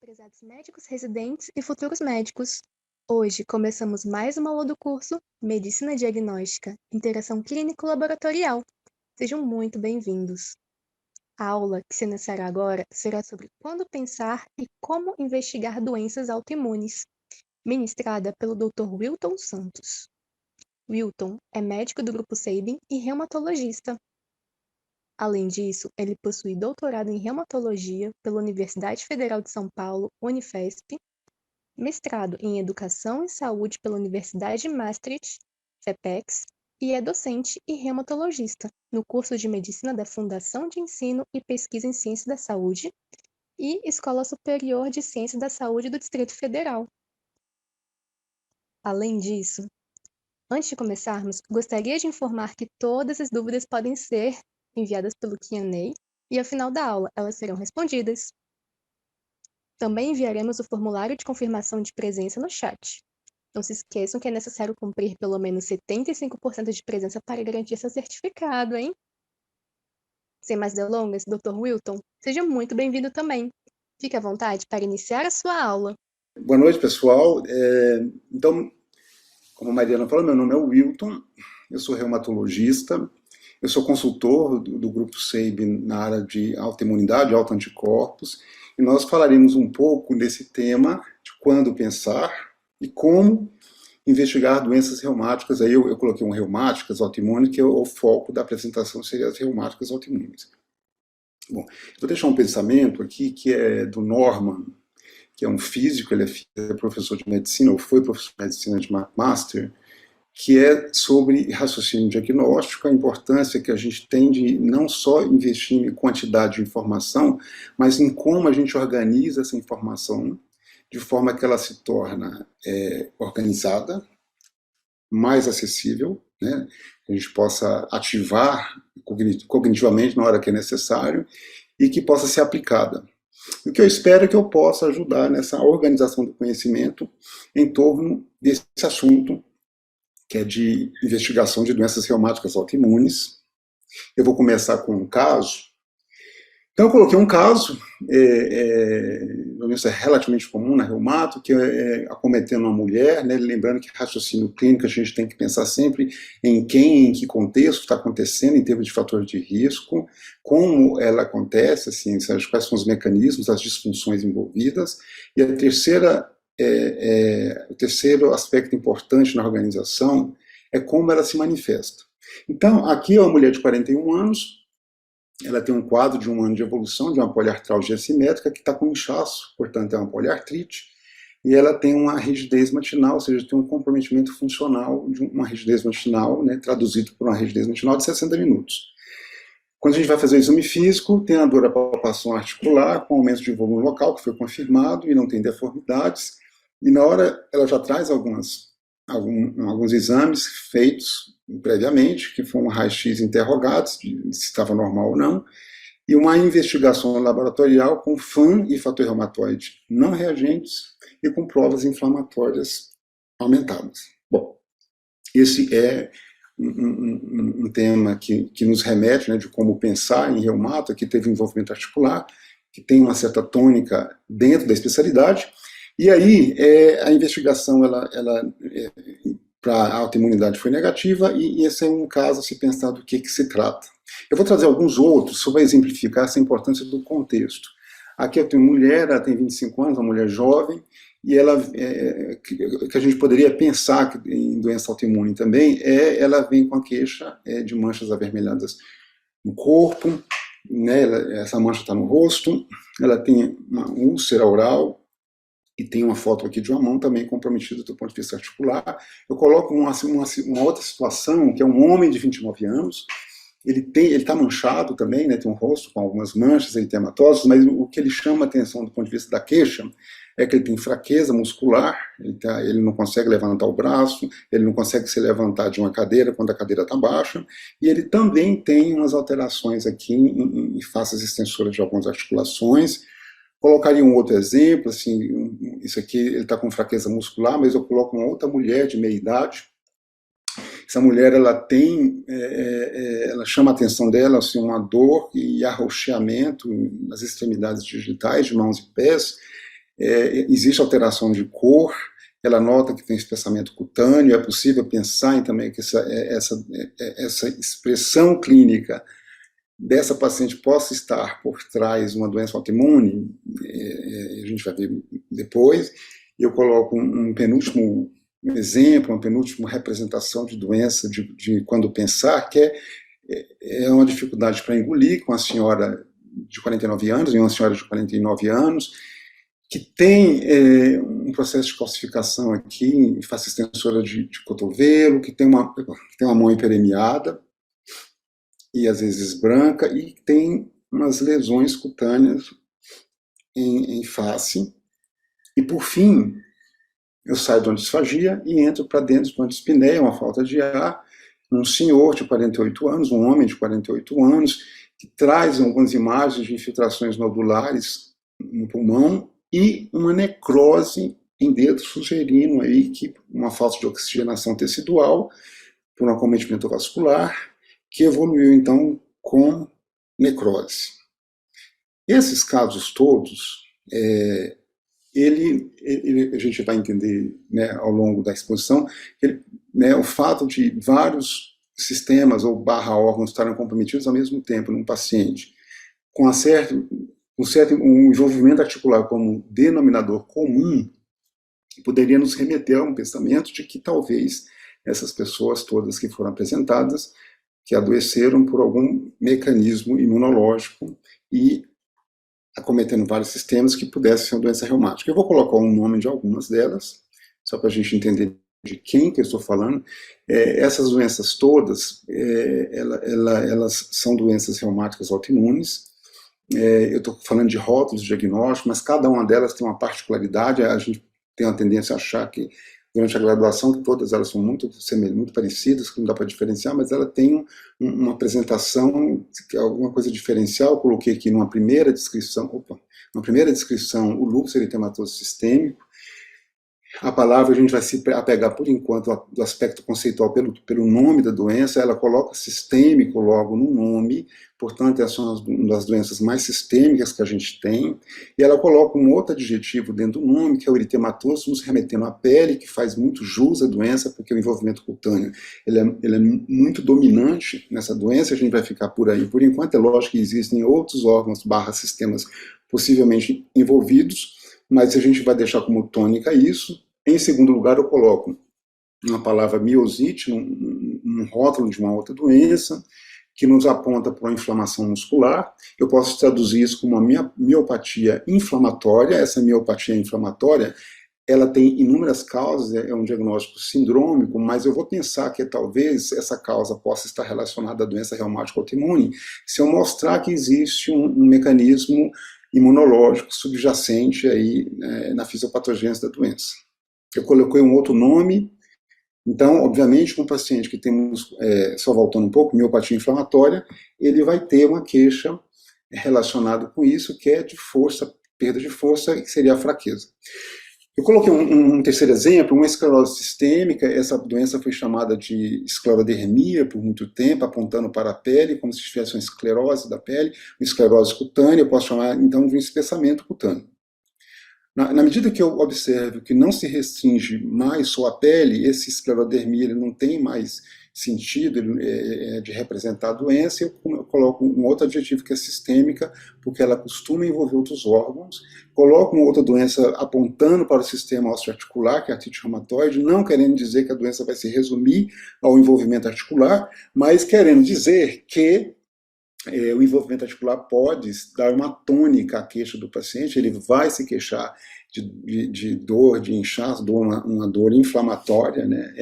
Prezados médicos residentes e futuros médicos. Hoje começamos mais uma aula do curso Medicina Diagnóstica, Interação Clínico-Laboratorial. Sejam muito bem-vindos. A aula que se iniciará agora será sobre quando pensar e como investigar doenças autoimunes, ministrada pelo Dr. Wilton Santos. Wilton é médico do Grupo Sabin e reumatologista. Além disso, ele possui doutorado em reumatologia pela Universidade Federal de São Paulo, Unifesp, mestrado em Educação e Saúde pela Universidade de Maastricht, FEPEX, e é docente e reumatologista no curso de Medicina da Fundação de Ensino e Pesquisa em Ciências da Saúde e Escola Superior de Ciências da Saúde do Distrito Federal. Além disso, antes de começarmos, gostaria de informar que todas as dúvidas podem ser enviadas pelo Q&A e ao final da aula elas serão respondidas. Também enviaremos o formulário de confirmação de presença no chat. Não se esqueçam que é necessário cumprir pelo menos 75% de presença para garantir seu certificado, hein? Sem mais delongas, Dr. Wilton, seja muito bem-vindo também. Fique à vontade para iniciar a sua aula. Boa noite, pessoal. Então, como a Mariana falou, meu nome é Wilton, eu sou reumatologista, eu sou consultor do Grupo Sabin na área de autoimunidade, autoanticorpos, e nós falaremos um pouco desse tema de quando pensar e como investigar doenças reumáticas. Aí eu coloquei reumáticas autoimunes, que é o foco da apresentação, seria as reumáticas autoimunes. Bom, eu vou deixar um pensamento aqui que é do Norman, que é um físico, ele é professor de medicina, ou foi professor de medicina de McMaster, que é sobre raciocínio diagnóstico, a importância que a gente tem de não só investir em quantidade de informação, mas em como a gente organiza essa informação, de forma que ela se torna organizada, mais acessível, né? Que a gente possa ativar cognitivamente na hora que é necessário, e que possa ser aplicada. O que eu espero é que eu possa ajudar nessa organização do conhecimento em torno desse assunto, que é de investigação de doenças reumáticas autoimunes. Eu vou começar com um caso. Então, eu coloquei um caso, doença relativamente comum na reumato, que é acometendo uma mulher, né? Lembrando que raciocínio clínico a gente tem que pensar sempre em quem, em que contexto está acontecendo, em termos de fatores de risco, como ela acontece, assim, quais são os mecanismos, as disfunções envolvidas. E a terceira o terceiro aspecto importante na organização é como ela se manifesta. Então, aqui é uma mulher de 41 anos, ela tem um quadro de 1 ano de evolução, de uma poliartralgia assimétrica, que está com inchaço, portanto é uma poliartrite, e ela tem uma rigidez matinal, ou seja, tem um comprometimento funcional de uma rigidez matinal, né, traduzido por uma rigidez matinal de 60 minutos. Quando a gente vai fazer o exame físico, tem a dor da palpação articular, com aumento de volume local, que foi confirmado, e não tem deformidades. E na hora, ela já traz alguns exames feitos previamente, que foram raio-x interrogados, se estava normal ou não, e uma investigação laboratorial com FAM e fator reumatoide não reagentes e com provas inflamatórias aumentadas. Bom, esse é um tema que nos remete, né, de como pensar em reumato, que teve envolvimento articular, que tem uma certa tônica dentro da especialidade. E aí, a investigação para a autoimunidade foi negativa, e esse é um caso a se pensar do que se trata. Eu vou trazer alguns outros, só para exemplificar essa importância do contexto. Aqui eu tenho uma mulher, ela tem 25 anos, uma mulher jovem, e ela, que a gente poderia pensar em doença autoimune também, ela vem com a queixa de manchas avermelhadas no corpo, né, essa mancha está no rosto, ela tem uma úlcera oral, e tem uma foto aqui de uma mão também comprometida do ponto de vista articular. Eu coloco uma outra situação, que é um homem de 29 anos, ele está manchado também, né, tem um rosto com algumas manchas eritematosos, mas o que ele chama a atenção do ponto de vista da queixa é que ele tem fraqueza muscular, ele não consegue levantar o braço, ele não consegue se levantar de uma cadeira quando a cadeira está baixa, e ele também tem umas alterações aqui em faces extensoras de algumas articulações. Colocaria um outro exemplo, assim, isso aqui ele está com fraqueza muscular, mas eu coloco uma outra mulher de meia idade. Essa mulher, ela chama a atenção dela, assim, uma dor e arroxeamento nas extremidades digitais, de mãos e pés. existe alteração de cor, ela nota que tem espessamento cutâneo, é possível pensar também que essa expressão clínica dessa paciente possa estar por trás de uma doença autoimune, a gente vai ver depois. Eu coloco um penúltimo exemplo, uma penúltima representação de doença de quando pensar, que é uma dificuldade para engolir com a senhora de 49 anos, e uma senhora de 49 anos, que tem um processo de calcificação aqui, em face extensora de cotovelo, que tem uma mão hiperemiada, e às vezes branca, e tem umas lesões cutâneas em face. E por fim, eu saio da disfagia e entro para dentro de uma dispneia, uma falta de ar, um senhor de 48 anos, um homem de 48 anos, que traz algumas imagens de infiltrações nodulares no pulmão e uma necrose em dedo, sugerindo aí que uma falta de oxigenação tecidual por um acometimento vascular, que evoluiu então com necrose. Esses casos todos, a gente vai entender, né, ao longo da exposição, o fato de vários sistemas ou órgãos estarem comprometidos ao mesmo tempo num paciente, com um envolvimento articular como denominador comum, poderia nos remeter a um pensamento de que talvez essas pessoas todas que foram apresentadas, que adoeceram por algum mecanismo imunológico e acometendo vários sistemas que pudessem ser uma doença reumática. Eu vou colocar um nome de algumas delas, só para a gente entender de quem que eu estou falando. Essas doenças todas, elas são doenças reumáticas autoimunes. Eu estou falando de rótulos de diagnóstico, mas cada uma delas tem uma particularidade. A gente tem uma tendência a achar que durante a graduação, que todas elas são muito parecidas, que não dá para diferenciar, mas ela tem uma apresentação, alguma coisa diferencial. Eu coloquei aqui numa primeira descrição, o lúpus eritematoso sistêmico. A palavra a gente vai se apegar, por enquanto, do aspecto conceitual pelo nome da doença. Ela coloca sistêmico logo no nome, portanto, essa é uma das doenças mais sistêmicas que a gente tem. E ela coloca um outro adjetivo dentro do nome, que é o eritematoso, nos remetendo à pele, que faz muito jus à doença, porque o envolvimento cutâneo ele é muito dominante nessa doença. A gente vai ficar por aí. Por enquanto, é lógico que existem outros órgãos / sistemas possivelmente envolvidos, mas a gente vai deixar como tônica isso. Em segundo lugar, eu coloco uma palavra miosite, um rótulo de uma outra doença, que nos aponta para uma inflamação muscular. Eu posso traduzir isso como uma miopatia inflamatória. Essa miopatia inflamatória, ela tem inúmeras causas, é um diagnóstico sindrômico, mas eu vou pensar que talvez essa causa possa estar relacionada à doença reumática autoimune, se eu mostrar que existe um mecanismo imunológico subjacente aí, na fisiopatogênese da doença. Eu coloquei um outro nome. Então, obviamente, um paciente que temos, só voltando um pouco, miopatia inflamatória, ele vai ter uma queixa relacionada com isso, que é de força, perda de força, que seria a fraqueza. Eu coloquei um terceiro exemplo, uma esclerose sistêmica. Essa doença foi chamada de esclerodermia por muito tempo, apontando para a pele, como se tivesse uma esclerose da pele, uma esclerose cutânea. Eu posso chamar, então, de um espessamento cutâneo. Na medida que eu observo que não se restringe mais só a pele, esse esclerodermia ele não tem mais sentido de representar a doença, eu coloco um outro adjetivo que é sistêmica, porque ela costuma envolver outros órgãos. Coloco uma outra doença apontando para o sistema osteoarticular, que é a artrite reumatoide, não querendo dizer que a doença vai se resumir ao envolvimento articular, mas querendo dizer que o envolvimento articular pode dar uma tônica à queixa do paciente. Ele vai se queixar de dor, de inchaço, uma dor inflamatória, né,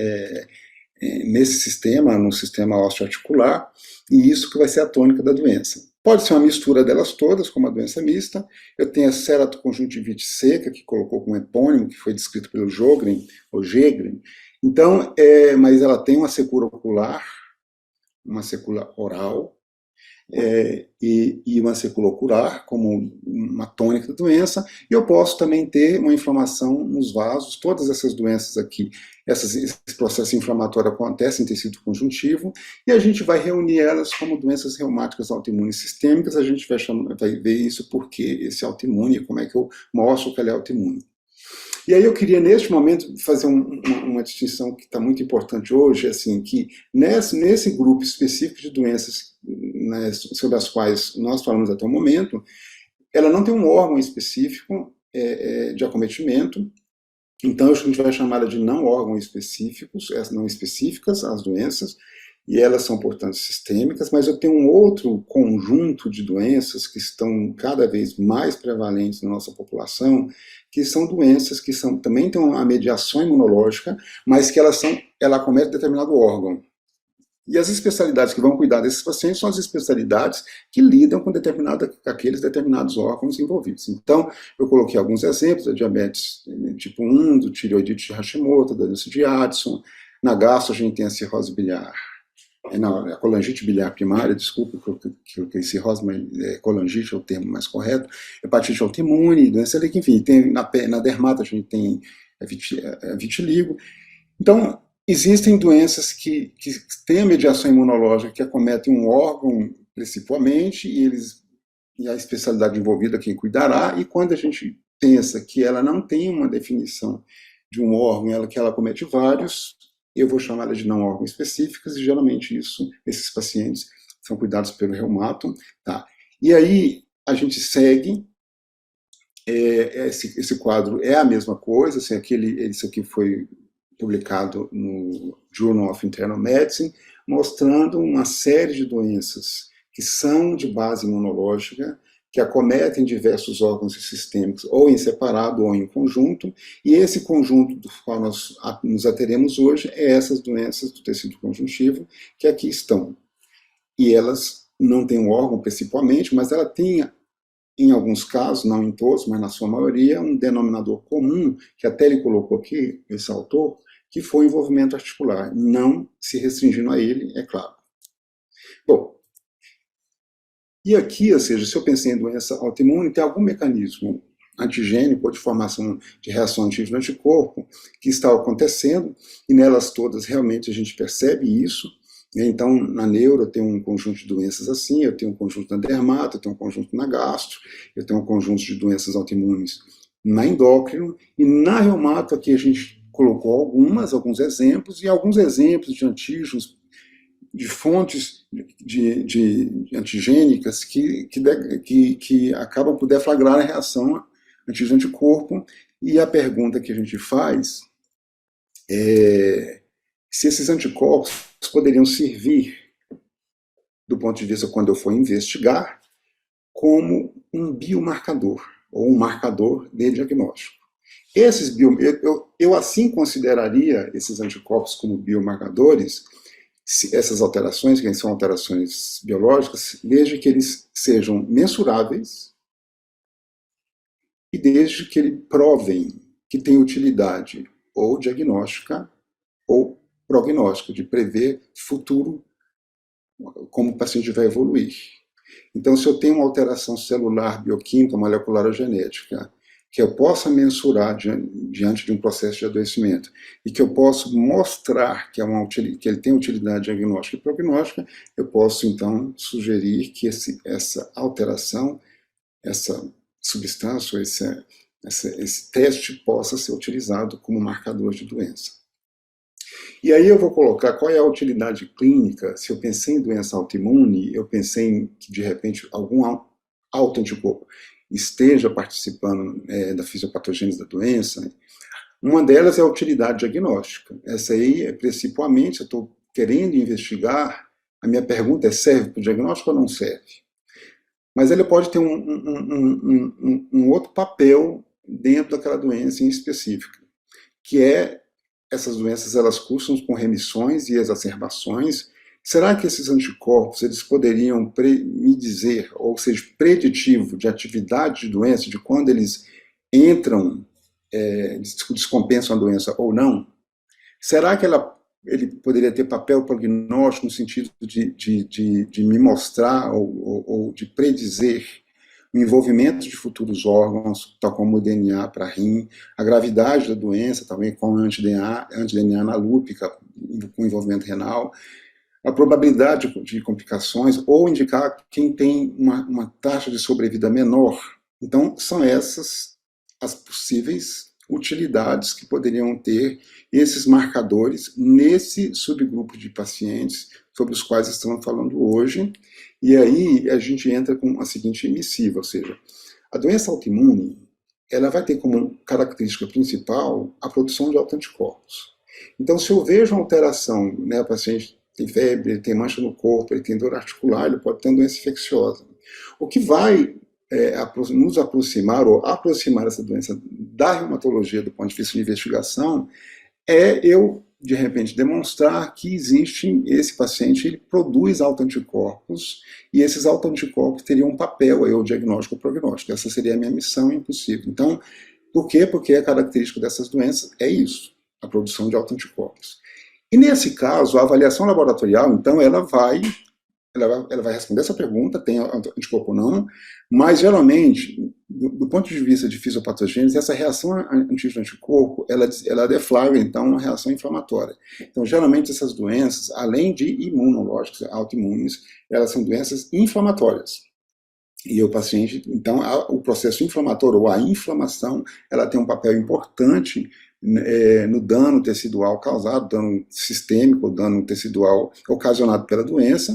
nesse sistema, no sistema osteoarticular, e isso que vai ser a tônica da doença. Pode ser uma mistura delas todas, como a doença mista. Eu tenho a ceratoconjuntivite seca, que colocou como epônimo, que foi descrito pelo Jogren, ou Gegren. Então, mas ela tem uma secura ocular, uma secura oral, e uma sequela ocular, como uma tônica da doença, e eu posso também ter uma inflamação nos vasos. Todas essas doenças aqui, esse processo inflamatório acontece em tecido conjuntivo, e a gente vai reunir elas como doenças reumáticas autoimunes sistêmicas. A gente vai ver isso porque esse autoimune, como é que eu mostro que ele é autoimune. E aí eu queria, neste momento, fazer uma distinção que está muito importante hoje, assim, que nesse grupo específico de doenças, né, sobre as quais nós falamos até o momento, ela não tem um órgão específico de acometimento, então a gente vai chamar ela de não órgão específicos, não específicas, as doenças, e elas são, portanto, sistêmicas, mas eu tenho um outro conjunto de doenças que estão cada vez mais prevalentes na nossa população, que são doenças que também têm uma mediação imunológica, mas que ela acomete determinado órgão. E as especialidades que vão cuidar desses pacientes são as especialidades que lidam com aqueles determinados órgãos envolvidos. Então, eu coloquei alguns exemplos da diabetes tipo 1, do tireoidite de Hashimoto, da doença de Addison. Na gastro, a gente tem a cirrose biliar, a colangite biliar primária, desculpa que eu cirrose, mas colangite é o termo mais correto, hepatite autoimune, doença celíaca, enfim, na dermata a gente tem vitiligo. Então, existem doenças que têm a mediação imunológica, que acometem um órgão principalmente, e a especialidade envolvida quem cuidará, e quando a gente pensa que ela não tem uma definição de um órgão, que ela acomete vários, eu vou chamá-la de não órgãos específicos, e geralmente esses pacientes são cuidados pelo reumato. Tá? E aí a gente segue, esse quadro é a mesma coisa, assim, isso aqui foi publicado no Journal of Internal Medicine, mostrando uma série de doenças que são de base imunológica, que acometem diversos órgãos e sistemas, ou em separado ou em conjunto, e esse conjunto do qual nós nos ateremos hoje é essas doenças do tecido conjuntivo que aqui estão. E elas não têm um órgão principalmente, mas ela tem, em alguns casos, não em todos, mas na sua maioria, um denominador comum, que até ele colocou aqui, esse autor, que foi o envolvimento articular, não se restringindo a ele, é claro. Bom, e aqui, ou seja, se eu pensei em doença autoimune, tem algum mecanismo antigênico ou de formação de reação antígeno-anticorpo que está acontecendo, e nelas todas realmente a gente percebe isso. Então, na neuro eu tenho um conjunto de doenças assim, eu tenho um conjunto na dermato, eu tenho um conjunto na gastro, eu tenho um conjunto de doenças autoimunes na endócrino, e na reumato aqui a gente colocou alguns exemplos, e alguns exemplos de antígenos, de fontes de antigênicas que acabam por deflagrar a reação antígeno-anticorpo, e a pergunta que a gente faz é se esses anticorpos poderiam servir, do ponto de vista quando eu for investigar, como um biomarcador, ou um marcador de diagnóstico. Eu assim consideraria esses anticorpos como biomarcadores, essas alterações, que são alterações biológicas, desde que eles sejam mensuráveis e desde que eles provem que tem utilidade ou diagnóstica ou prognóstica, de prever futuro, como o paciente vai evoluir. Então, se eu tenho uma alteração celular, bioquímica, molecular ou genética, que eu possa mensurar diante de um processo de adoecimento, e que eu posso mostrar que ele tem utilidade diagnóstica e prognóstica, eu posso, então, sugerir que essa alteração, essa substância, esse teste possa ser utilizado como marcador de doença. E aí eu vou colocar qual é a utilidade clínica. Se eu pensei em doença autoimune, eu pensei em que, de repente, algum autoanticorpo esteja participando da fisiopatogênese da doença. Uma delas é a utilidade diagnóstica. Essa aí, principalmente, eu estou querendo investigar, a minha pergunta é: serve para o diagnóstico ou não serve? Mas ele pode ter um outro papel dentro daquela doença em específica, que é essas doenças elas cursam com remissões e exacerbações. Será que esses anticorpos eles poderiam me dizer, ou seja, preditivo de atividade de doença, de quando eles entram, descompensam a doença ou não? Será que ele poderia ter papel prognóstico no sentido de me mostrar ou de predizer o envolvimento de futuros órgãos, tal como o DNA para rim, a gravidade da doença, também com anti-DNA na lúpica, com envolvimento renal, a probabilidade de complicações, ou indicar quem tem uma taxa de sobrevida menor. Então, são essas as possíveis utilidades que poderiam ter esses marcadores nesse subgrupo de pacientes sobre os quais estamos falando hoje. E aí a gente entra com a seguinte missiva, ou seja, a doença autoimune, ela vai ter como característica principal a produção de autoanticorpos. Então, se eu vejo uma alteração, né, o paciente tem febre, ele tem mancha no corpo, ele tem dor articular, ele pode ter uma doença infecciosa. O que vai nos aproximar, ou aproximar essa doença da reumatologia do ponto de vista de investigação, é eu, de repente, demonstrar que existe esse paciente, ele produz autoanticorpos, e esses autoanticorpos teriam um papel aí, o diagnóstico ou prognóstico. Essa seria a minha missão impossível. Então, por quê? Porque a característica dessas doenças é isso, a produção de autoanticorpos. E nesse caso, a avaliação laboratorial, então, ela vai responder essa pergunta, tem anticorpo ou não, mas geralmente, do ponto de vista de fisiopatogênese, essa reação antígeno-anticorpo, ela deflagra, então, uma reação inflamatória. Então, geralmente, essas doenças, além de imunológicas, autoimunes, elas são doenças inflamatórias. E o paciente, então, o processo inflamatório, ou a inflamação, ela tem um papel importante no dano tecidual causado, dano sistêmico, dano tecidual ocasionado pela doença.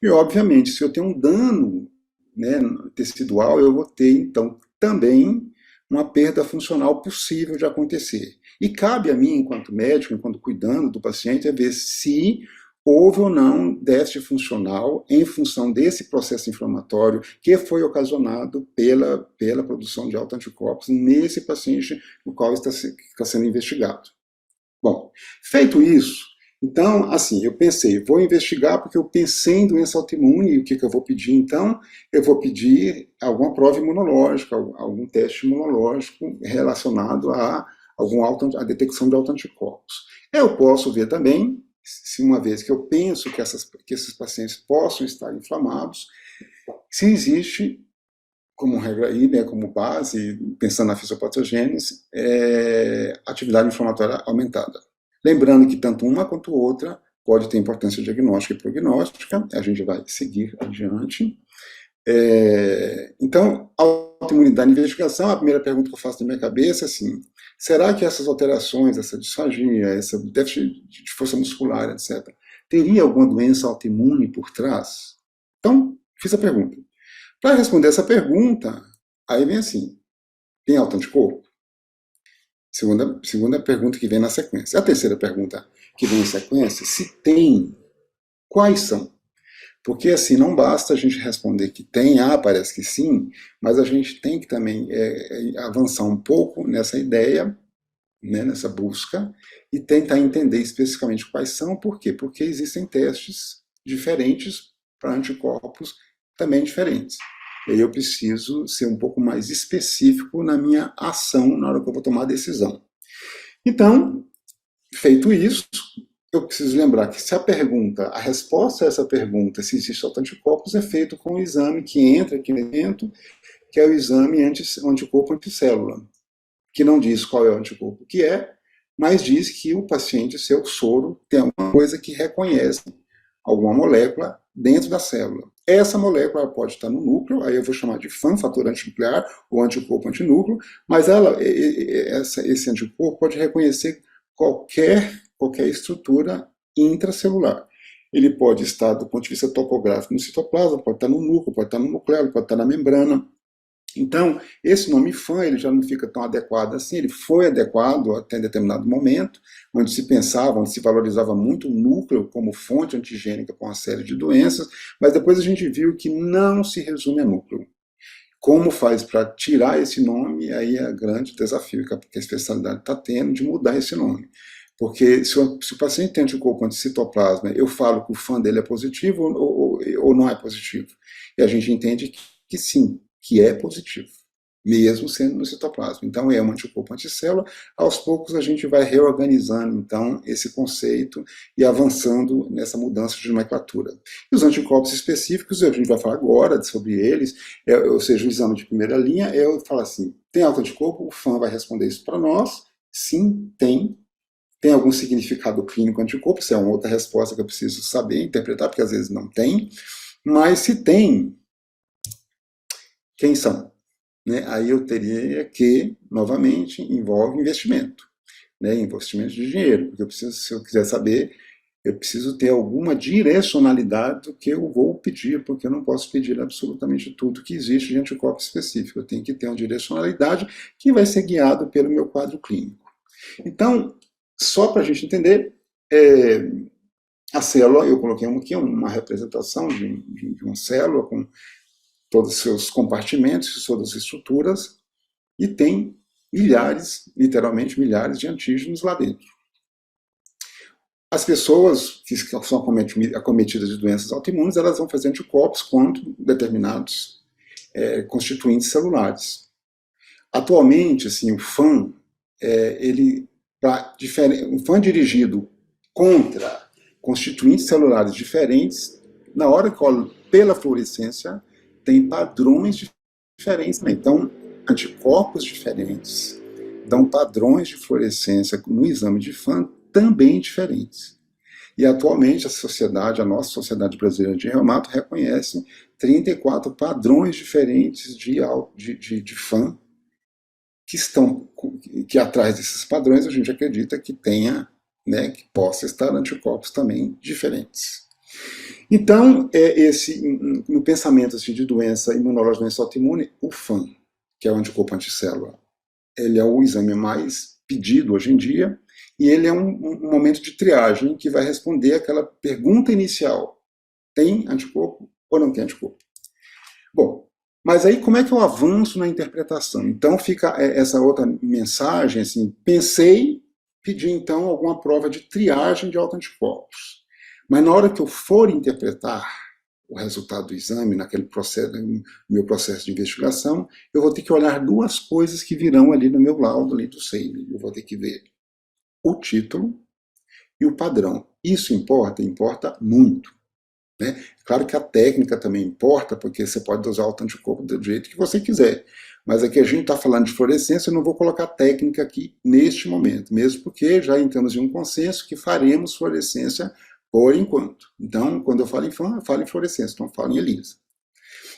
E, obviamente, se eu tenho um dano, né, tecidual, eu vou ter, então, também uma perda funcional possível de acontecer. E cabe a mim, enquanto médico, enquanto cuidando do paciente, é ver se houve ou não déficit funcional em função desse processo inflamatório que foi ocasionado pela produção de autoanticorpos nesse paciente no qual está sendo investigado. Bom, feito isso, então, assim, eu pensei, vou investigar porque eu pensei em doença autoimune, e o que eu vou pedir então? Eu vou pedir alguma prova imunológica, algum teste imunológico relacionado a a detecção de autoanticorpos. Eu posso ver também, se uma vez que eu penso que esses pacientes possam estar inflamados, se existe, como regra aí, né, como base, pensando na fisiopatogênese, atividade inflamatória aumentada. Lembrando que tanto uma quanto outra pode ter importância diagnóstica e prognóstica, a gente vai seguir adiante. Então, a autoimunidade e investigação, a primeira pergunta que eu faço na minha cabeça é assim, será que essas alterações, essa disfagia, esse déficit de força muscular, etc., teria alguma doença autoimune por trás? Então, fiz a pergunta. Para responder essa pergunta, aí vem assim, tem autoanticorpo? Segunda pergunta que vem na sequência. A terceira pergunta que vem na sequência, se tem, quais são? Porque assim, não basta a gente responder que tem, parece que sim, mas a gente tem que também avançar um pouco nessa ideia, né, nessa busca, e tentar entender especificamente quais são, por quê? Porque existem testes diferentes para anticorpos também diferentes. E aí eu preciso ser um pouco mais específico na minha ação na hora que eu vou tomar a decisão. Então, feito isso, eu preciso lembrar que se a resposta a essa pergunta, se existe autoanticorpos, é feito com o exame que entra aqui dentro, que é o exame anticorpo anticélula, que não diz qual é o anticorpo que é, mas diz que o paciente, seu soro, tem alguma coisa que reconhece alguma molécula dentro da célula. Essa molécula pode estar no núcleo, aí eu vou chamar de fator antinuclear ou anticorpo antinúcleo, mas esse anticorpo pode reconhecer qualquer estrutura intracelular. Ele pode estar, do ponto de vista topográfico, no citoplasma, pode estar no núcleo, pode estar no nucleolo, pode estar na membrana. Então, esse nome FAN, ele já não fica tão adequado assim, ele foi adequado até determinado momento, onde se pensava, onde se valorizava muito o núcleo como fonte antigênica para uma série de doenças, mas depois a gente viu que não se resume a núcleo. Como faz para tirar esse nome, aí é o grande desafio que a especialidade está tendo de mudar esse nome. Porque se o paciente tem anticorpo anticitoplasma, eu falo que o FAN dele é positivo ou não é positivo. E a gente entende que sim, que é positivo. mesmo sendo no citoplasma. Então, é um anticorpo anticélula. Aos poucos, a gente vai reorganizando, então, esse conceito e avançando nessa mudança de nomenclatura. E os anticorpos específicos, a gente vai falar agora sobre eles, ou seja, o exame de primeira linha, eu falo assim, tem autoanticorpo? O FAM vai responder isso para nós. Sim, tem. Tem algum significado clínico anticorpo? Isso é uma outra resposta que eu preciso saber, interpretar, porque às vezes não tem. Mas se tem, quem são? Né? Aí eu teria que, novamente, envolve investimento, né? Investimento de dinheiro, porque eu preciso, se eu quiser saber, eu preciso ter alguma direcionalidade do que eu vou pedir, porque eu não posso pedir absolutamente tudo que existe de anticorpo específico. Eu tenho que ter uma direcionalidade que vai ser guiado pelo meu quadro clínico. Então, só para a gente entender, a célula, eu coloquei aqui uma representação de uma célula com todos os seus compartimentos, todas as estruturas, e tem milhares, literalmente milhares de antígenos lá dentro. As pessoas que são acometidas de doenças autoimunes, elas vão fazer anticorpos contra determinados constituintes celulares. Atualmente, assim, o FAM, um FAM dirigido contra constituintes celulares diferentes, na hora que olha pela fluorescência, tem padrões diferentes. Né? Então, anticorpos diferentes dão padrões de fluorescência no exame de FAM também diferentes. E atualmente a nossa Sociedade Brasileira de Reumato reconhece 34 padrões diferentes de FAM que atrás desses padrões a gente acredita que tenha, né, que possa estar anticorpos também diferentes. Então, no pensamento assim, de doença imunológica, doença autoimune, o FAM, que é o anticorpo anticélula, ele é o exame mais pedido hoje em dia, e ele é um momento de triagem que vai responder aquela pergunta inicial: tem anticorpo ou não tem anticorpo? Bom, mas aí como é que eu avanço na interpretação? Então fica essa outra mensagem, assim, pensei, pedi então alguma prova de triagem de autoanticorpos. Mas na hora que eu for interpretar o resultado do exame, naquele processo, no meu processo de investigação, eu vou ter que olhar duas coisas que virão ali no meu laudo, ali do SEIME. Eu vou ter que ver o título e o padrão. Isso importa? Importa muito. Né? Claro que a técnica também importa, porque você pode usar o anticorpo do jeito que você quiser. Mas aqui a gente está falando de fluorescência, eu não vou colocar técnica aqui neste momento, mesmo porque já entramos em um consenso que faremos fluorescência por enquanto. Então, quando eu falo em FAM, eu falo em fluorescência, então eu falo em ELISA.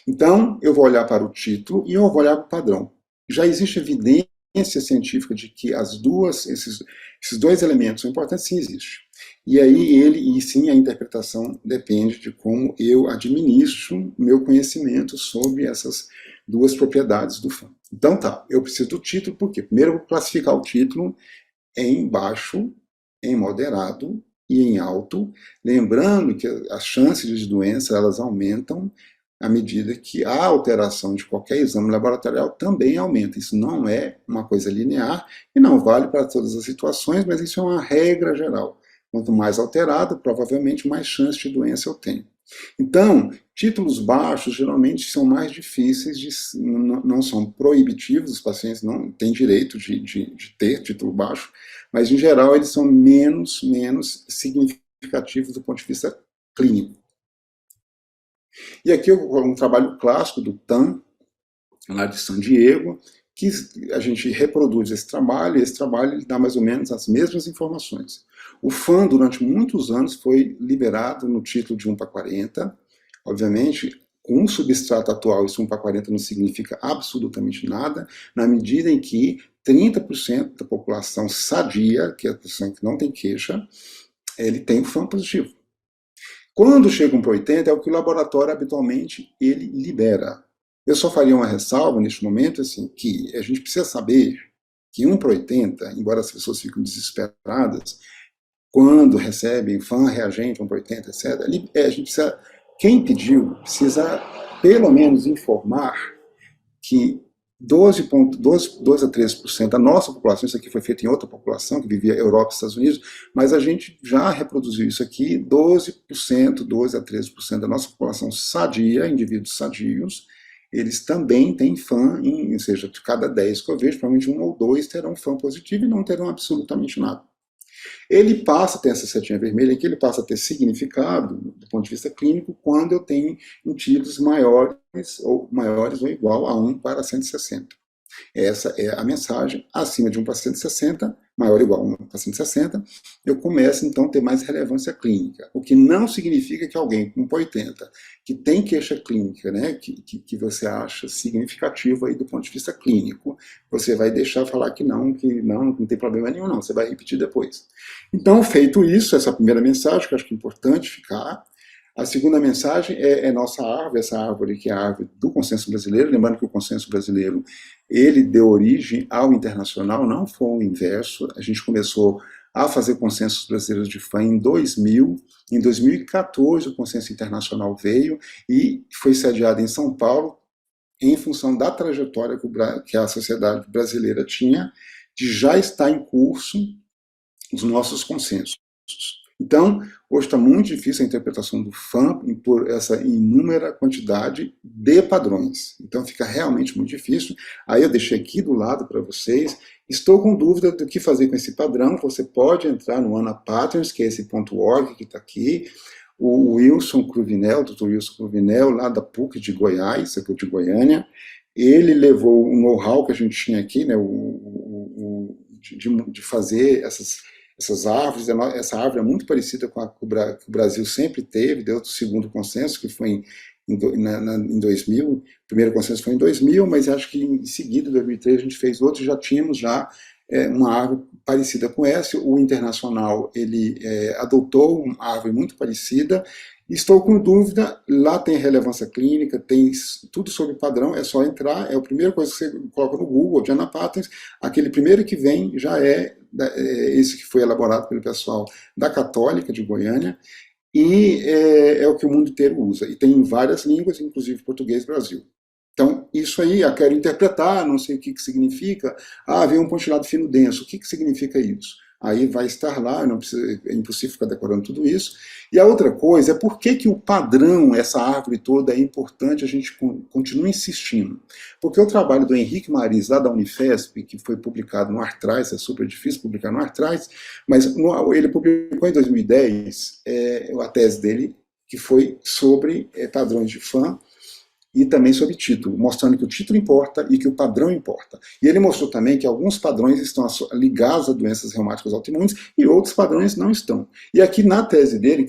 Então, eu vou olhar para o título e eu vou olhar para o padrão. Já existe evidência científica de que esses dois elementos são importantes? Sim, existe. E aí sim a interpretação depende de como eu administro meu conhecimento sobre essas duas propriedades do FAM. Então tá, eu preciso do título, por quê? Primeiro eu vou classificar o título em baixo, em moderado e em alto, lembrando que as chances de doença elas aumentam à medida que a alteração de qualquer exame laboratorial também aumenta. Isso não é uma coisa linear e não vale para todas as situações, mas isso é uma regra geral. Quanto mais alterado, provavelmente mais chance de doença eu tenho. Então, títulos baixos geralmente são mais difíceis, não são proibitivos, os pacientes não têm direito de ter título baixo, mas em geral eles são menos significativos do ponto de vista clínico. E aqui um trabalho clássico do Tan, lá de San Diego, que a gente reproduz esse trabalho, e esse trabalho ele dá mais ou menos as mesmas informações. O FAM, durante muitos anos, foi liberado no título de 1 para 40. Obviamente, com o substrato atual, esse 1 para 40 não significa absolutamente nada, na medida em que 30% da população sadia, que é a população que não tem queixa, ele tem o FAM positivo. Quando chegam para 80, é o que o laboratório habitualmente ele libera. Eu só faria uma ressalva neste momento, assim, que a gente precisa saber que 1 para 80, embora as pessoas fiquem desesperadas, quando recebem FAM, reagente, 1 para 80, etc., a gente precisa, quem pediu, precisa pelo menos informar que 12 a 13% da nossa população, isso aqui foi feito em outra população, que vivia Europa e Estados Unidos, mas a gente já reproduziu isso aqui, 12 a 13% da nossa população sadia, indivíduos sadios, eles também têm FAM, ou seja, de cada 10 que eu vejo, provavelmente 1 ou 2 terão FAM positivo e não terão absolutamente nada. Ele passa a ter essa setinha vermelha, que ele passa a ter significado, do ponto de vista clínico, quando eu tenho títulos maiores ou igual a 1 para 160. Essa é a mensagem. Acima de 1 para 160, maior ou igual a 1 para 160, eu começo então a ter mais relevância clínica. O que não significa que alguém com 80, que tem queixa clínica, né, que você acha significativo aí do ponto de vista clínico, você vai deixar falar que não tem problema nenhum, não. Você vai repetir depois. Então, feito isso, essa primeira mensagem, que eu acho que é importante ficar. A segunda mensagem é nossa árvore, essa árvore que é a árvore do consenso brasileiro, lembrando que o consenso brasileiro, ele deu origem ao internacional, não foi o inverso. A gente começou a fazer consensos brasileiros de FAM em 2000, em 2014 o consenso internacional veio e foi sediado em São Paulo, em função da trajetória que a sociedade brasileira tinha, de já estar em curso os nossos consensos. Então, hoje está muito difícil a interpretação do FAM por essa inúmera quantidade de padrões. Então, fica realmente muito difícil. Aí eu deixei aqui do lado para vocês. Estou com dúvida do que fazer com esse padrão. Você pode entrar no AnaPatterns, que é esse .org que está aqui. O Wilson Cruvinel, o Dr. Wilson Cruvinel, lá da PUC de Goiás, aqui de Goiânia, ele levou o know-how que a gente tinha aqui, né, de fazer essas árvores. Essa árvore é muito parecida com a que o Brasil sempre teve, deu o segundo consenso, que foi em 2000, o primeiro consenso foi em 2000, mas acho que em seguida, em 2003, a gente fez outro, já tínhamos uma árvore parecida com essa. O internacional, ele adotou uma árvore muito parecida. Estou com dúvida, lá tem relevância clínica, tem tudo sobre padrão, é só entrar, é a primeira coisa que você coloca no Google, de AnaPatterns, aquele primeiro que vem já é esse que foi elaborado pelo pessoal da Católica de Goiânia, e é o que o mundo inteiro usa, e tem em várias línguas, inclusive português Brasil. Então, isso aí, eu quero interpretar, não sei o que significa. Veio um pontilhado fino denso, o que significa isso? Aí vai estar lá, é impossível ficar decorando tudo isso. E a outra coisa é por que o padrão, essa árvore toda, é importante, a gente continua insistindo. Porque o trabalho do Henrique Maris, lá da Unifesp, que foi publicado no Artrais, é super difícil publicar no Artrais, mas ele publicou em 2010 a tese dele, que foi sobre padrões de FAM, e também sobre título, mostrando que o título importa e que o padrão importa. E ele mostrou também que alguns padrões estão ligados a doenças reumáticas autoimunes e outros padrões não estão. E aqui na tese dele,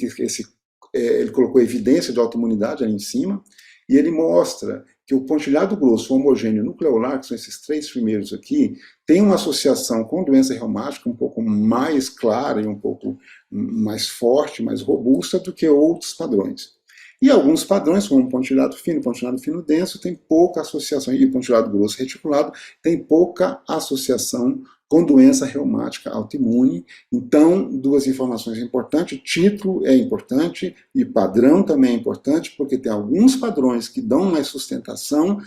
ele colocou evidência de autoimunidade ali em cima, e ele mostra que o pontilhado grosso homogêneo nucleolar, que são esses 3 primeiros aqui, tem uma associação com doença reumática um pouco mais clara e um pouco mais forte, mais robusta do que outros padrões. E alguns padrões, como pontilhado fino denso, tem pouca associação, e pontilhado grosso reticulado tem pouca associação com doença reumática autoimune. Então, 2 informações importantes: título é importante e padrão também é importante, porque tem alguns padrões que dão mais sustentação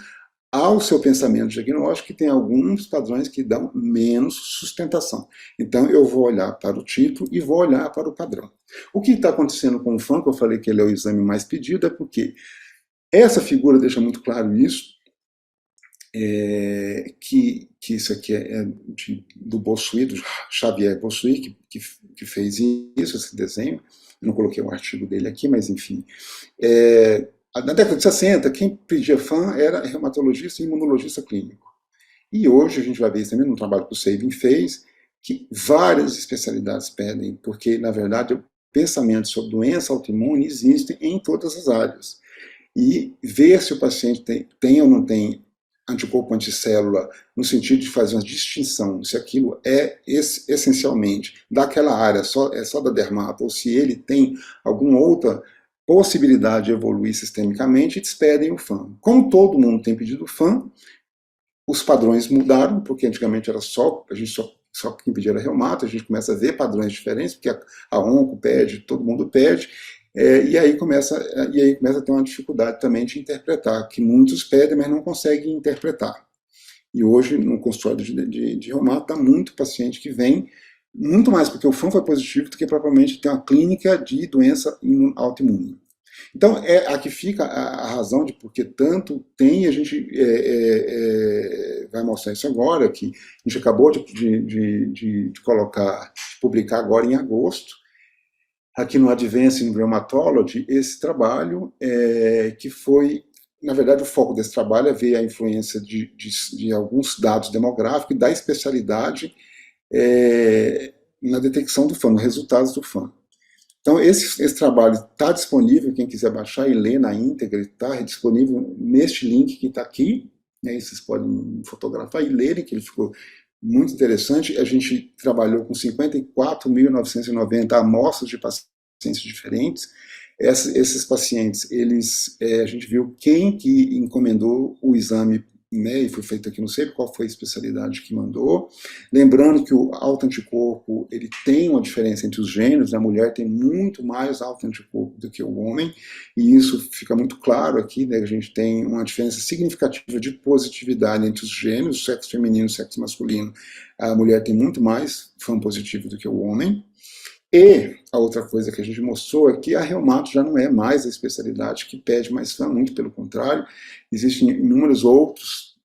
ao seu pensamento diagnóstico, e tem alguns padrões que dão menos sustentação. Então, eu vou olhar para o título e vou olhar para o padrão. O que está acontecendo com o FAM, que eu falei que ele é o exame mais pedido, é porque essa figura deixa muito claro isso, que isso aqui do Bossuet, do Xavier Bossuet, que fez isso, esse desenho. Eu não coloquei o artigo dele aqui, mas enfim. Na década de 60, quem pedia FAM era reumatologista e imunologista clínico. E hoje a gente vai ver isso também no trabalho que o Sabin fez, que várias especialidades pedem, porque, na verdade, o pensamento sobre doença autoimune existe em todas as áreas. E ver se o paciente tem ou não tem anticorpo anticélula, no sentido de fazer uma distinção, se aquilo é essencialmente daquela área, só da dermato, ou se ele tem alguma outra possibilidade de evoluir sistemicamente, eles pedem o FAM. Como todo mundo tem pedido FAM, os padrões mudaram, porque antigamente era a gente só quem pedia era reumato, a gente começa a ver padrões diferentes, porque a onco pede, todo mundo pede, e aí começa a ter uma dificuldade também de interpretar, que muitos pedem, mas não conseguem interpretar. E hoje, no consultório de reumato, há muito paciente que vem, muito mais porque o FAM foi positivo do que propriamente tem uma clínica de doença autoimune. Então, aqui fica a razão de porque tanto tem, a gente vai mostrar isso agora, que a gente acabou de colocar, de publicar agora em agosto, aqui no Advancing Rheumatology, esse trabalho, que foi, na verdade, o foco desse trabalho é ver a influência de alguns dados demográficos e da especialidade na detecção do FAM, nos resultados do FAM. Então, esse trabalho está disponível, quem quiser baixar e ler na íntegra, está disponível neste link que está aqui, né, vocês podem fotografar e lerem, que ele ficou muito interessante. A gente trabalhou com 54.990 amostras de pacientes diferentes. Esses pacientes, a gente viu quem que encomendou o exame, né, e foi feito aqui, não sei qual foi a especialidade que mandou. Lembrando que o autoanticorpo, ele tem uma diferença entre os gêneros, a mulher tem muito mais autoanticorpo do que o homem, e isso fica muito claro aqui, né, a gente tem uma diferença significativa de positividade entre os gêneros, sexo feminino e sexo masculino. A mulher tem muito mais FAM positivo do que o homem. E a outra coisa que a gente mostrou é que a reumato já não é mais a especialidade que pede mais FAM, muito pelo contrário, existem inúmeros outros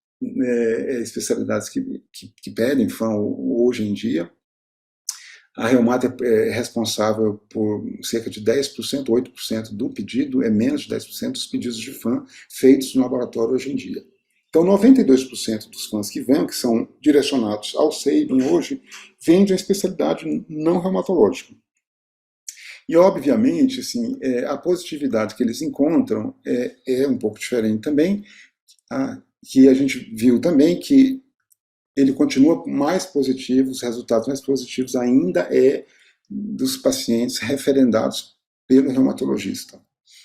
especialidades que pedem FAM hoje em dia. A reumato é responsável por cerca de 10%, 8% do pedido, é menos de 10% dos pedidos de FAM feitos no laboratório hoje em dia. Então, 92% dos FAMs que vêm, que são direcionados ao SABIN hoje, vêm de uma especialidade não reumatológica. E, obviamente, assim, a positividade que eles encontram é um pouco diferente também, que a gente viu também que ele continua mais positivo, os resultados mais positivos ainda dos pacientes referendados pelo reumatologista.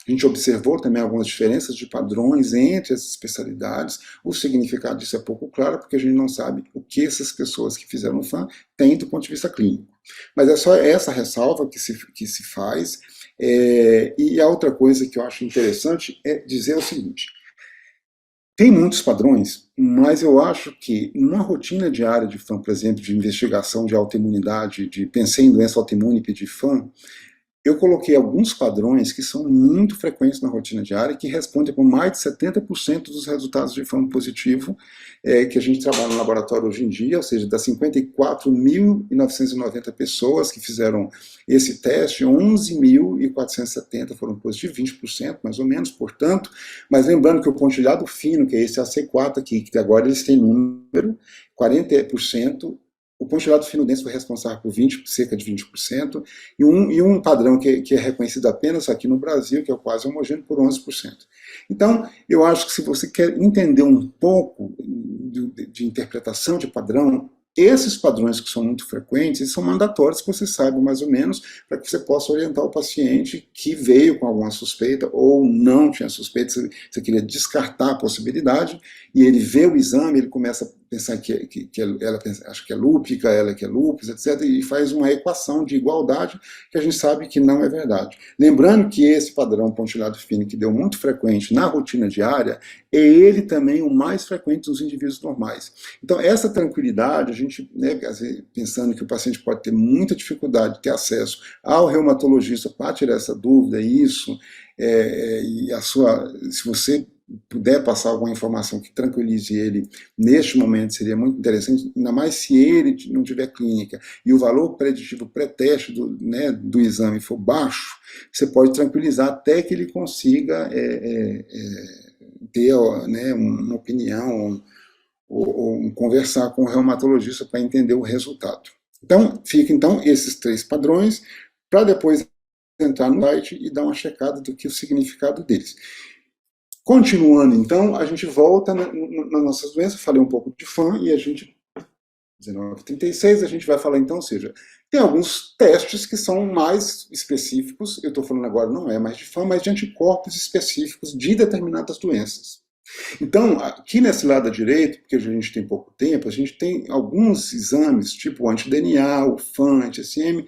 A gente observou também algumas diferenças de padrões entre as especialidades. O significado disso é pouco claro, porque a gente não sabe o que essas pessoas que fizeram FAM têm do ponto de vista clínico. Mas é só essa ressalva que se faz. E a outra coisa que eu acho interessante é dizer o seguinte: tem muitos padrões, mas eu acho que numa rotina diária de FAM, por exemplo, de investigação de autoimunidade, pensei em doença autoimune e pedir FAM, eu coloquei alguns padrões que são muito frequentes na rotina diária e que respondem por mais de 70% dos resultados de FAM positivo que a gente trabalha no laboratório hoje em dia, ou seja, das 54.990 pessoas que fizeram esse teste, 11.470 foram positivos, 20% mais ou menos, portanto, mas lembrando que o pontilhado fino, que é esse AC4 aqui, que agora eles têm número, 40%, o pontilhado fino denso foi responsável por cerca de 20%, e um padrão que é reconhecido apenas aqui no Brasil, que é o quase homogêneo, por 11%. Então, eu acho que se você quer entender um pouco de interpretação de padrão, esses padrões que são muito frequentes, eles são mandatórios que você saiba mais ou menos, para que você possa orientar o paciente que veio com alguma suspeita ou não tinha suspeita, você queria descartar a possibilidade, e ele vê o exame, ele começa a pensar que ela acha que é lúpica, ela que é lúpus, etc., e faz uma equação de igualdade que a gente sabe que não é verdade. Lembrando que esse padrão pontilhado fino, que deu muito frequente na rotina diária, é ele também o mais frequente nos indivíduos normais. Então, essa tranquilidade, a gente, né, pensando que o paciente pode ter muita dificuldade de ter acesso ao reumatologista para tirar essa dúvida, isso, e se você puder passar alguma informação que tranquilize ele neste momento, seria muito interessante, ainda mais se ele não tiver clínica e o valor preditivo pré-teste do exame for baixo, você pode tranquilizar até que ele consiga ter, né, uma opinião ou conversar com o reumatologista para entender o resultado. Então, fica então esses 3 padrões, para depois entrar no site e dar uma checada do que o significado deles. Continuando, então, a gente volta nas nossas doenças, falei um pouco de FAM, e a gente, 1936, a gente vai falar então, ou seja, tem alguns testes que são mais específicos, eu estou falando agora não é mais de FAM, mas de anticorpos específicos de determinadas doenças. Então, aqui nesse lado direito, porque a gente tem pouco tempo, a gente tem alguns exames, tipo o anti-DNA, o FAM, anti-SM,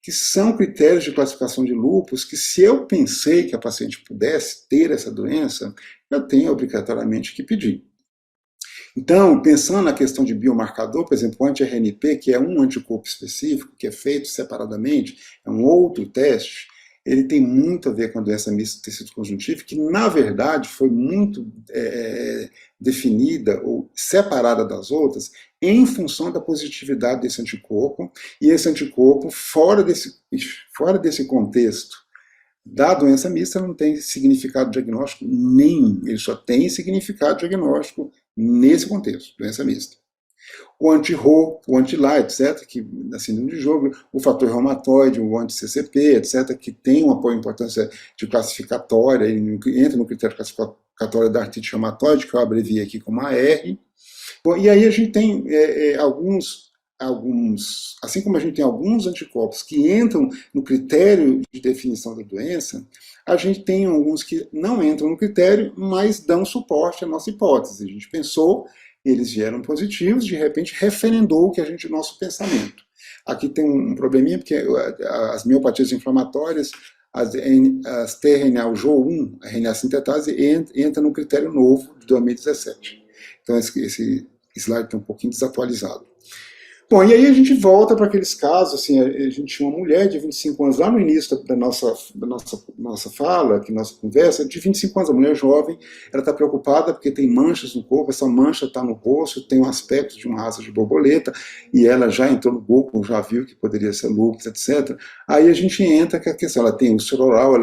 que são critérios de classificação de lúpus, que se eu pensei que a paciente pudesse ter essa doença, eu tenho obrigatoriamente que pedir. Então, pensando na questão de biomarcador, por exemplo, o anti-RNP, que é um anticorpo específico, que é feito separadamente, é um outro teste, ele tem muito a ver com a doença mista do tecido conjuntivo, que na verdade foi muito definida ou separada das outras em função da positividade desse anticorpo, e esse anticorpo, fora desse contexto da doença mista, não tem significado diagnóstico nenhum, ele só tem significado diagnóstico nesse contexto, doença mista. O anti-Rho, o anti-LA, etc., que na síndrome de Jogren, o fator reumatoide, o anti-CCP, etc., que tem uma importância de classificatória, entra no critério classificatório da artrite reumatoide, que eu abreviei aqui como AR. Bom, e aí a gente tem alguns, assim como a gente tem alguns anticorpos que entram no critério de definição da doença, a gente tem alguns que não entram no critério, mas dão suporte à nossa hipótese. A gente pensou, eles vieram positivos, de repente referendou o nosso pensamento. Aqui tem um probleminha, porque as miopatias inflamatórias, as tRNA, o JO1, a RNA sintetase, entra no critério novo de 2017. Então esse slide está um pouquinho desatualizado. Bom, e aí a gente volta para aqueles casos, assim, a gente tinha uma mulher de 25 anos, lá no início da nossa fala, que nossa conversa, de 25 anos, a mulher jovem, ela está preocupada porque tem manchas no corpo, essa mancha está no rosto, tem um aspecto de uma asa de borboleta, e ela já entrou no Google, já viu que poderia ser lúpus, etc. Aí a gente entra com a questão, ela tem úlcera oral,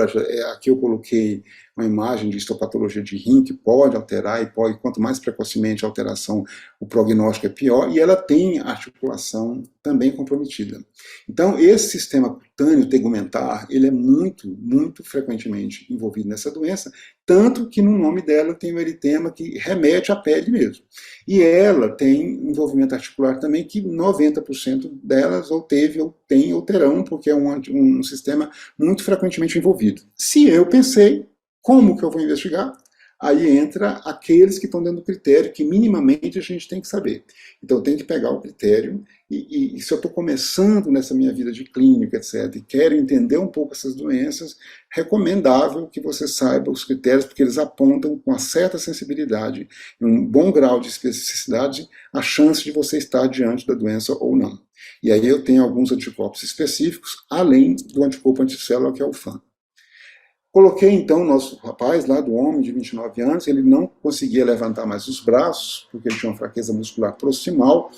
aqui eu coloquei uma imagem de histopatologia de rim que pode alterar, e quanto mais precocemente a alteração, o prognóstico é pior, e ela tem articulação também comprometida. Então, esse sistema cutâneo tegumentar, ele é muito, muito frequentemente envolvido nessa doença, tanto que no nome dela tem o eritema que remete à pele mesmo. E ela tem envolvimento articular também, que 90% delas ou teve, ou tem, ou terão, porque é um sistema muito frequentemente envolvido. Se eu pensei, como que eu vou investigar? Aí entra aqueles que estão dando o critério, que minimamente a gente tem que saber. Então eu tenho que pegar o critério, e se eu estou começando nessa minha vida de clínica, etc., e quero entender um pouco essas doenças, recomendável que você saiba os critérios, porque eles apontam com uma certa sensibilidade, um bom grau de especificidade, a chance de você estar diante da doença ou não. E aí eu tenho alguns anticorpos específicos, além do anticorpo anticélula, que é o FAN. Coloquei então o nosso rapaz lá, do homem de 29 anos, ele não conseguia levantar mais os braços, porque ele tinha uma fraqueza muscular proximal,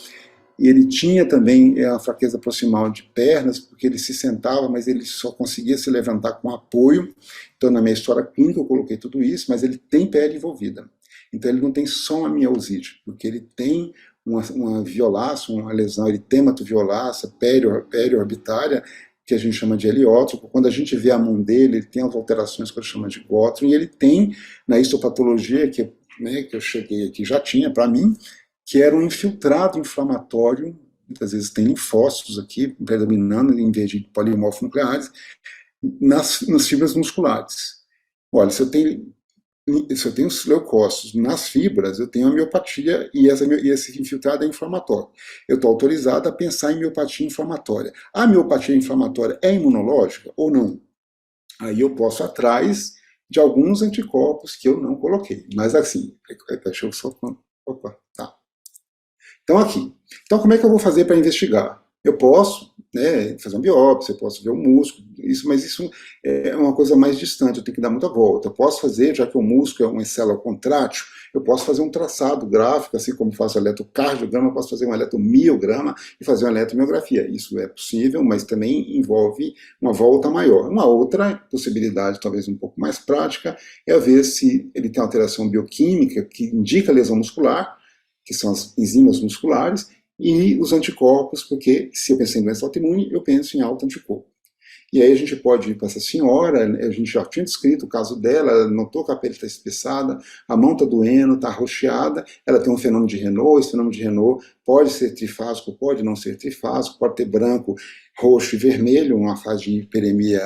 e ele tinha também a fraqueza proximal de pernas, porque ele se sentava, mas ele só conseguia se levantar com apoio. Então na minha história clínica eu coloquei tudo isso, mas ele tem pele envolvida. Então ele não tem só uma miosite, porque ele tem uma violácea, uma lesão eritemato-violácea, periorbitária, que a gente chama de heliótropo. Quando a gente vê a mão dele, ele tem as alterações que a gente chama de gótron, e ele tem, na histopatologia, que eu cheguei aqui, já tinha para mim, que era um infiltrado inflamatório, muitas vezes tem linfócitos aqui, predominando em vez de polimorfos nucleares, nas fibras musculares. Olha, se eu tenho os leucócitos nas fibras, eu tenho a miopatia, e esse infiltrado é inflamatório. Eu estou autorizado a pensar em miopatia inflamatória. A miopatia inflamatória é imunológica ou não? Aí eu posso ir atrás de alguns anticorpos que eu não coloquei. Mas assim, deixa eu só... Opa, tá. Então aqui. Então como é que eu vou fazer para investigar? Eu posso, fazer uma biópsia, eu posso ver o músculo, mas isso é uma coisa mais distante, eu tenho que dar muita volta. Eu posso fazer, já que o músculo é uma célula contrátil, eu posso fazer um traçado gráfico, assim como faço eletrocardiograma, eu posso fazer um eletromiograma e fazer uma eletromiografia. Isso é possível, mas também envolve uma volta maior. Uma outra possibilidade, talvez um pouco mais prática, é ver se ele tem alteração bioquímica que indica lesão muscular, que são as enzimas musculares, e os anticorpos, porque se eu pensei em doença autoimune, eu penso em autoanticorpo. E aí a gente pode ir para essa senhora, a gente já tinha descrito o caso dela, ela notou que a pele está espessada, a mão está doendo, está arroxeada, ela tem um fenômeno de Renault, esse fenômeno de Renault pode ser trifásico, pode não ser trifásico, pode ter branco, roxo e vermelho, uma fase de hiperemia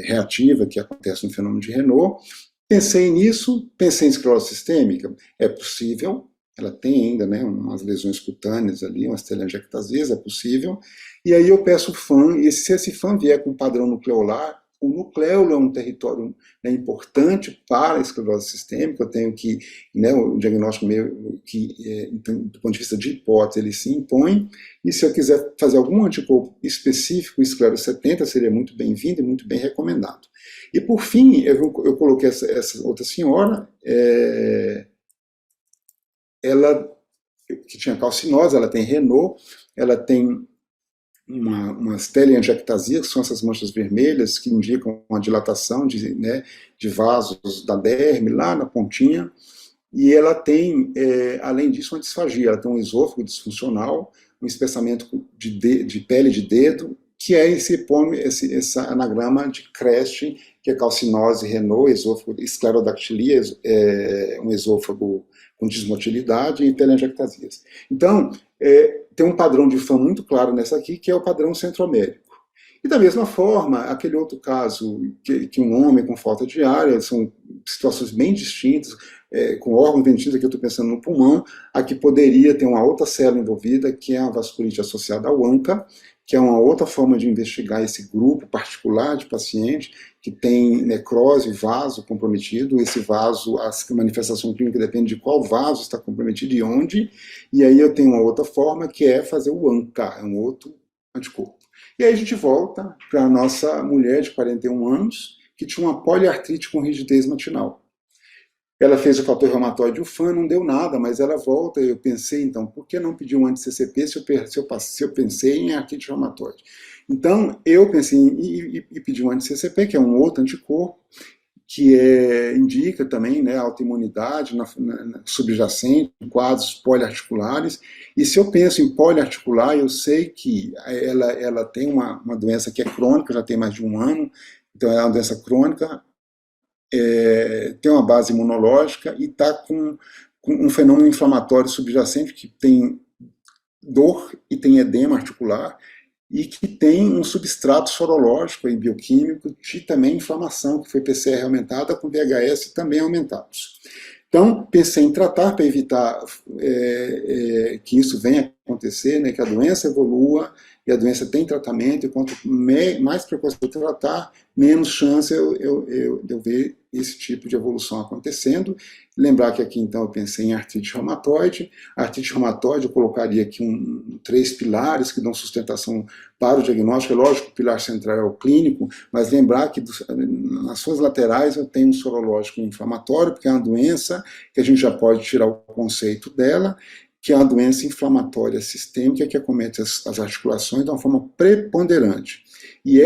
reativa que acontece no fenômeno de Renault. Pensei nisso, pensei em esclerose sistêmica, é possível, ela tem ainda umas lesões cutâneas ali, umas telangiectasias, é possível, e aí eu peço o FAN, e se esse FAN vier com padrão nucleolar, o nucleolo é um território, né, importante para a esclerose sistêmica. Eu tenho que, né, o diagnóstico meu, do ponto de vista de hipótese, ele se impõe, e se eu quiser fazer algum anticorpo específico, o esclerose 70 seria muito bem-vindo e muito bem recomendado. E por fim, eu coloquei essa outra senhora, ela que tinha calcinose, ela tem Renault, ela tem umas teleangiectasias, que são essas manchas vermelhas que indicam uma dilatação de vasos da derme lá na pontinha, e ela tem, além disso, uma disfagia. Ela tem um esôfago disfuncional, um espessamento de pele de dedo, que é esse anagrama de CREST, que é calcinose, Renault, esôfago, esclerodactilia, um esôfago com dismotilidade e teleangiectasias. Então, tem um padrão de FAM muito claro nessa aqui, que é o padrão centroamérico. E da mesma forma, aquele outro caso, que um homem com falta de ar, são situações bem distintas, com órgão ventível, que eu estou pensando no pulmão, aqui poderia ter uma outra célula envolvida, que é a vasculite associada ao ANCA, que é uma outra forma de investigar esse grupo particular de paciente que tem necrose, vaso comprometido. Esse vaso, a manifestação clínica depende de qual vaso está comprometido e onde, e aí eu tenho uma outra forma, que é fazer o ANCA, é um outro anticorpo. E aí a gente volta para a nossa mulher de 41 anos, que tinha uma poliartrite com rigidez matinal. Ela fez o fator reumatoide UFAM, não deu nada, mas ela volta, e eu pensei, então, por que não pedir um anti-CCP se eu pensei em artrite reumatoide? Então, eu pensei em pedir um anti-CCP, que é um outro anticorpo, que indica também, né, autoimunidade subjacente, em quadros poliarticulares. E se eu penso em poliarticular, eu sei que ela tem uma doença que é crônica, já tem mais de um ano, então é uma doença crônica, tem uma base imunológica e está com um fenômeno inflamatório subjacente, que tem dor e tem edema articular, e que tem um substrato sorológico e bioquímico de também inflamação, que foi PCR aumentada com VHS também aumentados. Então, pensei em tratar para evitar que isso venha a acontecer, né, que a doença evolua, e a doença tem tratamento, e quanto mais precoce eu tratar, menos chance eu ver esse tipo de evolução acontecendo. Lembrar que aqui, então, eu pensei em artrite reumatoide. A artrite reumatoide, eu colocaria aqui 3 pilares que dão sustentação para o diagnóstico. É lógico que o pilar central é o clínico, mas lembrar que nas suas laterais eu tenho um sorológico inflamatório, porque é uma doença que a gente já pode tirar o conceito dela, que é uma doença inflamatória sistêmica que acomete as articulações de uma forma preponderante. E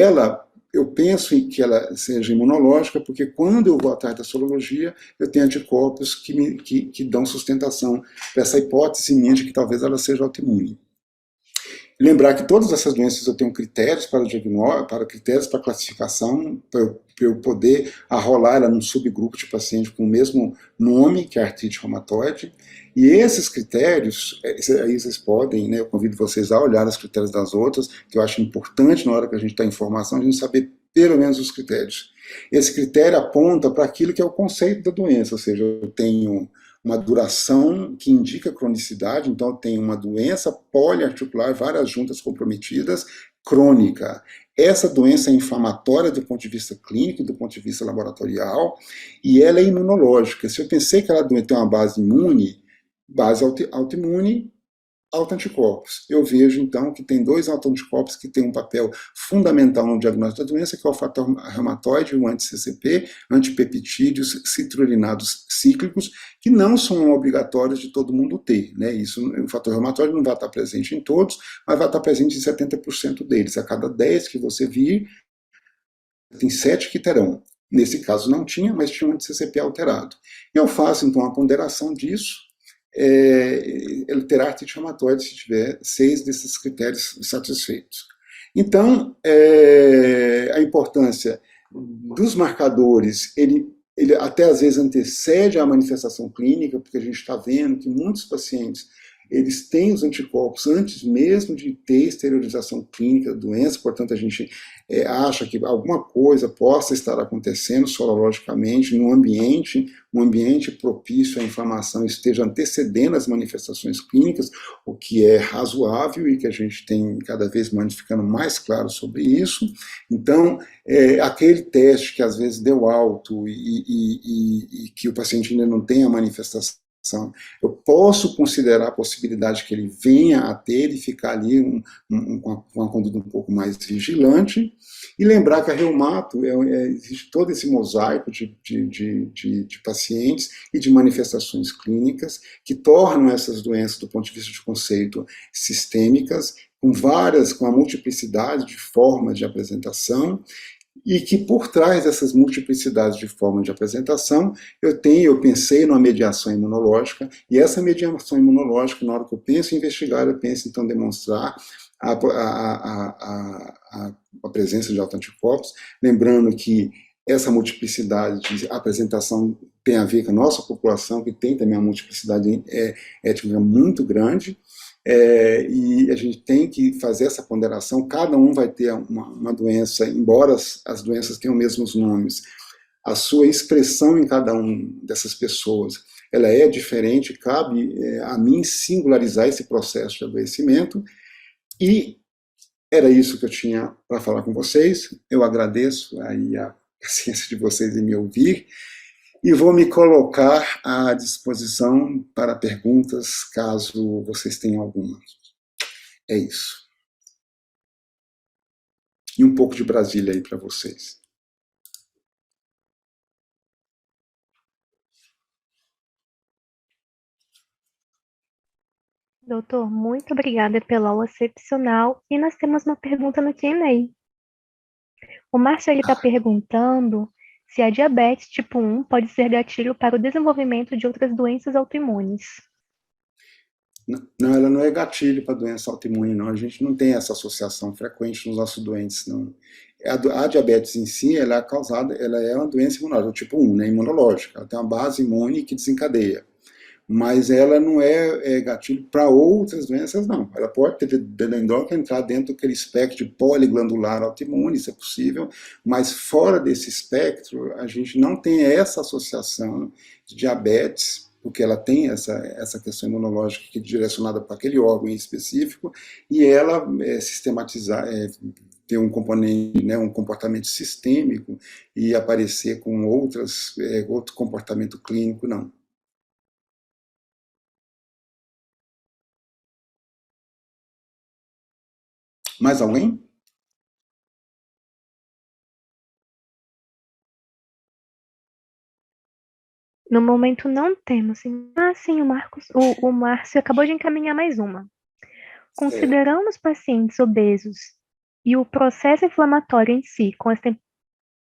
eu penso em que ela seja imunológica, porque quando eu vou atrás da sorologia, eu tenho anticorpos que dão sustentação para essa hipótese minha de que talvez ela seja autoimune. Lembrar que todas essas doenças eu tenho critérios para diagnóstico, critérios para classificação, para eu poder arrolar ela num subgrupo de paciente com o mesmo nome, que é a artrite reumatoide. E esses critérios, aí vocês podem, né, eu convido vocês a olhar os critérios das outras, que eu acho importante na hora que a gente está em formação, a gente saber pelo menos os critérios. Esse critério aponta para aquilo que é o conceito da doença, ou seja, eu tenho uma duração que indica cronicidade, então eu tenho uma doença poliarticular, várias juntas comprometidas, crônica. Essa doença é inflamatória do ponto de vista clínico, do ponto de vista laboratorial, e ela é imunológica. Se eu pensei que ela tem uma base imune, base autoimune, autoanticorpos. Eu vejo, então, que tem 2 autoanticorpos que têm um papel fundamental no diagnóstico da doença, que é o fator reumatoide e o anti-CCP, antipeptídeos citrulinados cíclicos, que não são obrigatórios de todo mundo ter, né? O fator reumatoide não vai estar presente em todos, mas vai estar presente em 70% deles. A cada 10 que você vir, tem 7 que terão. Nesse caso não tinha, mas tinha um anti-CCP alterado. Eu faço, então, a ponderação disso, ele terá artrite reumatoide se tiver 6 desses critérios satisfeitos. Então, a importância dos marcadores, ele até às vezes antecede a manifestação clínica, porque a gente está vendo que muitos pacientes eles têm os anticorpos antes mesmo de ter exteriorização clínica da doença, portanto a gente acha que alguma coisa possa estar acontecendo sorologicamente no ambiente, um ambiente propício à inflamação esteja antecedendo as manifestações clínicas, o que é razoável e que a gente tem cada vez mais ficando mais claro sobre isso. Então, aquele teste que às vezes deu alto e que o paciente ainda não tem a manifestação, eu posso considerar a possibilidade que ele venha a ter e ficar ali com uma conduta um pouco mais vigilante, e lembrar que a reumato, existe todo esse mosaico de pacientes e de manifestações clínicas que tornam essas doenças, do ponto de vista de conceito, sistêmicas, com a multiplicidade de formas de apresentação, e que por trás dessas multiplicidades de formas de apresentação, eu pensei numa mediação imunológica, e essa mediação imunológica, na hora que eu penso em investigar, eu penso então demonstrar a presença de autoanticorpos, lembrando que essa multiplicidade de apresentação tem a ver com a nossa população, que tem também uma multiplicidade étnica muito grande, e a gente tem que fazer essa ponderação. Cada um vai ter uma doença, embora as doenças tenham os mesmos nomes, a sua expressão em cada um dessas pessoas, ela é diferente, cabe a mim singularizar esse processo de adoecimento, e era isso que eu tinha para falar com vocês. Eu agradeço aí a paciência de vocês em me ouvir, e vou me colocar à disposição para perguntas, caso vocês tenham alguma. É isso. E um pouco de Brasília aí para vocês. Doutor, muito obrigada pela aula excepcional. E nós temos uma pergunta no Q&A. O Márcio está perguntando se a diabetes tipo 1 pode ser gatilho para o desenvolvimento de outras doenças autoimunes. Não, ela não é gatilho para doença autoimune, não. A gente não tem essa associação frequente nos nossos doentes, não. A diabetes em si, ela é causada, ela é uma doença imunológica, tipo 1, né, imunológica. Ela tem uma base imune que desencadeia. Mas ela não é gatilho para outras doenças, não. Ela pode ter endócrina entrar dentro daquele espectro de poliglandular autoimune, isso é possível, mas fora desse espectro, a gente não tem essa associação de diabetes, porque ela tem essa questão imunológica que é direcionada para aquele órgão em específico, e ela sistematizar, ter um componente, né, um comportamento sistêmico e aparecer com outro comportamento clínico, não. Mais alguém? No momento não temos. Sim, o Márcio acabou de encaminhar mais uma. Considerando os pacientes obesos e o processo inflamatório em si, com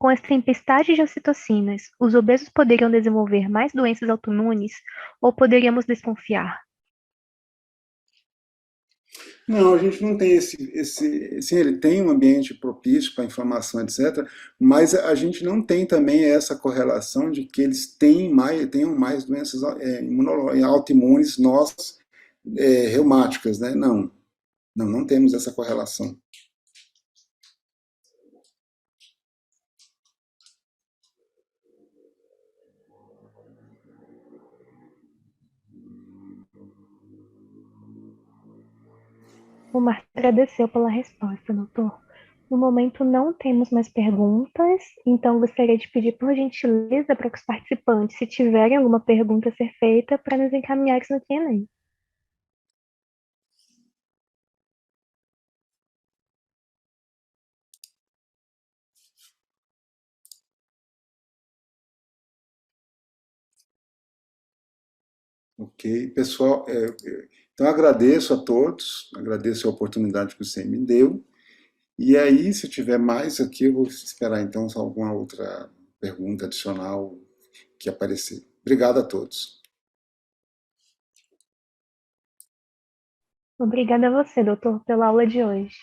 as tempestades de ocitocinas, os obesos poderiam desenvolver mais doenças autoimunes ou poderíamos desconfiar? Não, a gente não tem sim, ele tem um ambiente propício para inflamação, etc., mas a gente não tem também essa correlação de que eles tenham mais doenças autoimunes, nós, reumáticas, né? Não, não temos essa correlação. O Márcio agradeceu pela resposta, doutor. No momento não temos mais perguntas, então gostaria de pedir por gentileza para que os participantes, se tiverem alguma pergunta a ser feita, para nos encaminhar isso no Q&A. Ok, pessoal, então agradeço a todos, agradeço a oportunidade que você me deu, e aí, se tiver mais aqui, eu vou esperar então alguma outra pergunta adicional que aparecer. Obrigado a todos. Obrigada a você, doutor, pela aula de hoje.